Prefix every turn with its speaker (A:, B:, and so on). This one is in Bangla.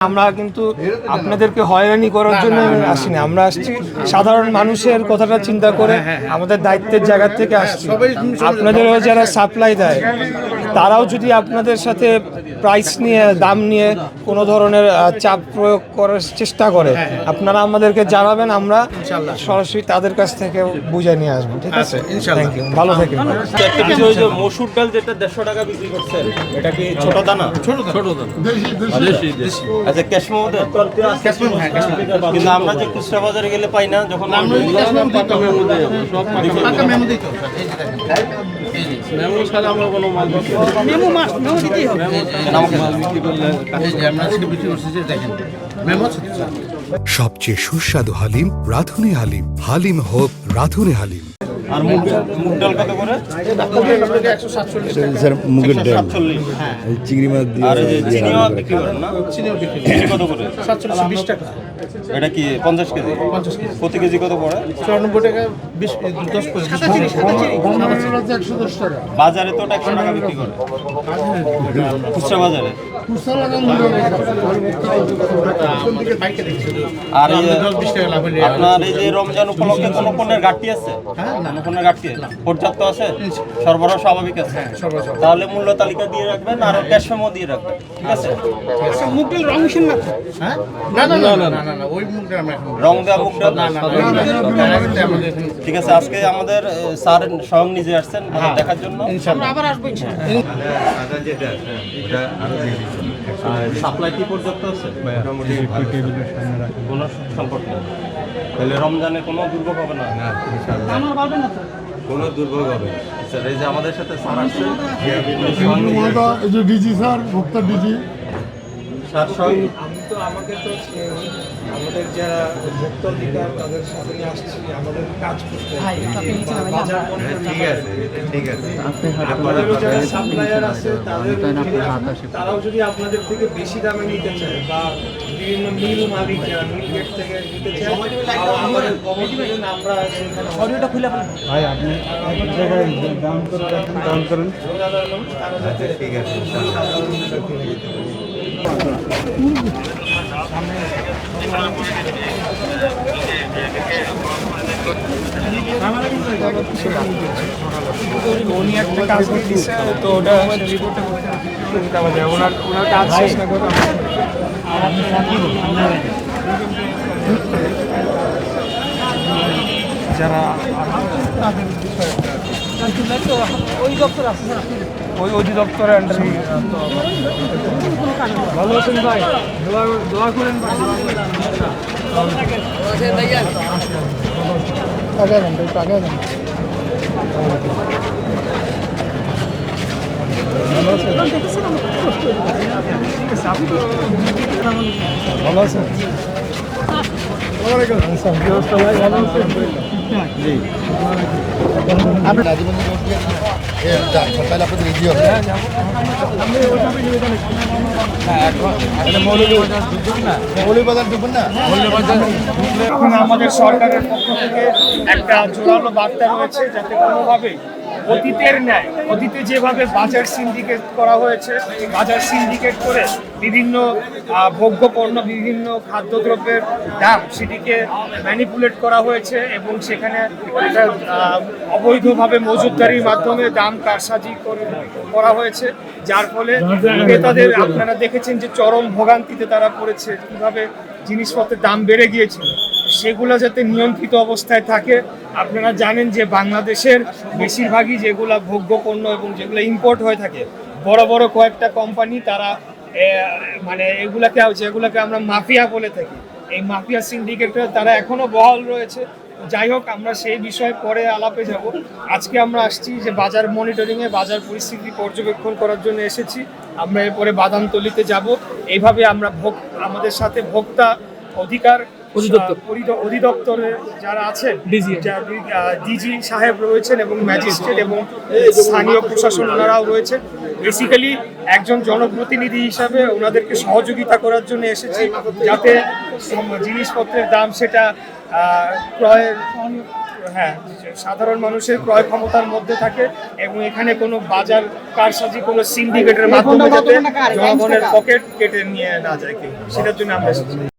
A: আমরা কিন্তু আপনাদেরকে হয়রানি করার জন্য আসিনি, আমরা আসছি সাধারণ মানুষের কথাটা চিন্তা করে আমাদের দায়িত্বের জায়গা থেকে আসছি। আপনাদেরও যারা সাপ্লাই দেয় তারাও যদি আপনাদের সাথে প্রাইস নিয়ে দাম নিয়ে কোনো ধরনের চাপ প্রয়োগ করার চেষ্টা করে আপনারা আমাদেরকে জানাবেন, আমরা সরাসরি তাদের কাছ থেকে বুঝে নিয়ে আসবো। ঠিক আছে, থ্যাংক ইউ, ভালো থাকেন।
B: একটা বিষয় হচ্ছে মসুর ডাল যেটা 150 টাকা বিক্রি করছেন, এটা কি ছোট দানা? ছোট দানা দেশি। আচ্ছা, ক্যাশমো মধ্যে কিন্তু আমরা যে খুচরা বাজারে গেলে পাই না, যখন
C: সবচেয়ে সুস্বাদু হালিম রাঁধুনি হালিম। হালিম হোক রাঁধুনি হালিম।
B: আর মুগ ডাল কত করে?
D: স্যার মুগের ডাল,
B: 47।
D: চিংড়ি মাছ দিয়ে
B: আর চিনি মাছ বিক্রি করেন না? চিনি কত করে?
E: 47-20 টাকা।
B: এটা কি 50 কেজি? প্রতি কেজি কত পড়ে?
E: 94 টাকা 10 পয়সা।
B: বাজারে তো 100 টাকা বিক্রি করে, খুচরা বাজারে। আর আপনার এই যে রমজান উপলক্ষে কোনো পণ্যের ঘাটতি আছে? কোনো পণ্যের ঘাটতি পর্যাপ্ত আছে, সরবরাহ স্বাভাবিক আছে? তাহলে মূল্য তালিকা দিয়ে রাখবেন আর ক্যাশ মেমো দিয়ে রাখবেন। ঠিক আছে,
E: মুগডাল রং মিশন না? হ্যাঁ, না ওই মুগডাল আমরা এখন
B: রং দেওয়া মুগ ডাল
E: না
B: ঠিক আছে। আজকে আমাদের স্যার স্বয়ং নিজে আসছেন দেখার জন্য।
E: ইনশাআল্লাহ আবার আসবো ইনশাআল্লাহ।
B: সাপ্লাই কি পর্যাপ্ত আছে? কোনো সংকট নেই, তাহলে রমজানে কোনো দুর্ভোগ হবে না?
E: আমার পারবে না তো,
B: কোনো দুর্ভোগ হবে না। স্যার এই যে আমাদের সাথে স্যার আসছে,
F: এই যে ডিজি স্যার, ভোক্তা ডিজি
B: স্যার স্বয়ং
A: আমি তো আমাদের যারা ভোক্তা অধিকার তাদের সাথে নিয়ে আসছি, আমাদের কাজ করতে বাজার
B: ঠিক আছে।
A: আপনাদেরও যারা সাপ্লায়ার আছে তারাও যদি আপনাদের থেকে বেশি দামে নিতে চায় বা বিভিন্ন মিল মালিক যারা মিল গেট থেকে নিতে চায় আমাদের খবর দিবেন, আমরা অডিওটা খুলে
F: ভাই আপনি এক জায়গায় ডাউন করেন
A: তারা যাতে
B: ঠিক আছে।
A: উনি একটা কাজ করে দিচ্ছে, তো ওটা রিপোর্টে ওনার কাজ শেষ না করে যারা ওই অধিদপ্তরের আন্ডারে। ভালো আছেন ভাই? দোয়া করেন ভাই। ভালো আছেন? এখন আমাদের সরকারের পক্ষ থেকে একটা জোরালো বার্তা রয়েছে, যাতে কোনোভাবে অতীতের ন্যায়, অতীতে যেভাবে বাজার সিন্ডিকেট করা হয়েছে, বাজার সিন্ডিকেট করে বিভিন্ন ভোগ্য পণ্য, বিভিন্ন খাদ্যদ্রব্যের দাম সেটিকে ম্যানিপুলেট করা হয়েছে এবং সেখানে একটা অবৈধভাবে মজুতদারির মাধ্যমে দাম কারসাজি করা হয়েছে, যার ফলে ক্রেতাদের আপনারা দেখেছেন যে চরম ভোগান্তিতে তারা পড়েছে, কীভাবে জিনিসপত্রের দাম বেড়ে গিয়েছিল। সেগুলো যাতে নিয়ন্ত্রিত অবস্থায় থাকে। আপনারা জানেন যে বাংলাদেশের বেশিরভাগই যেগুলো ভোগ্য পণ্য এবং যেগুলো ইম্পোর্ট হয়ে থাকে, বড় বড় কয়েকটা কোম্পানি তারা মানে যেগুলোকে আমরা মাফিয়া বলে থাকি, এই মাফিয়া সিন্ডিকেটে তারা এখনো বহাল রয়েছে। যাই হোক, আমরা সেই বিষয়ে পরে আলাপে যাব। আজকে আমরা আসছি যে বাজার মনিটরিংয়ে, বাজার পরিস্থিতি পর্যবেক্ষণ করার জন্য এসেছি। আমরা এরপরে বাদামতলিতে যাব। এইভাবে আমরা আমাদের সাথে ভোক্তা অধিকার অধিদপ্তরে যারা আছেন ডিজি সাহেব রয়েছেন এবং ম্যাজিস্ট্রেট এবং স্থানীয় প্রশাসন ওনারাও রয়েছেন। বেসিক্যালি একজন জনপ্রতিনিধি হিসাবে ওনাদেরকে সহযোগিতা করার জন্য এসেছি, যাতে জিনিসপত্রের দাম সেটা ক্রয়ের সাধারণ মানুষের ক্রয় ক্ষমতার মধ্যে থাকে এবং এখানে কোনো বাজার কারসাজি কোনো সিন্ডিকেটের মাধ্যমে যাতে জনগণের পকেট কেটে নিয়ে না যায় কেউ, সেটার জন্য আমরা এসেছি।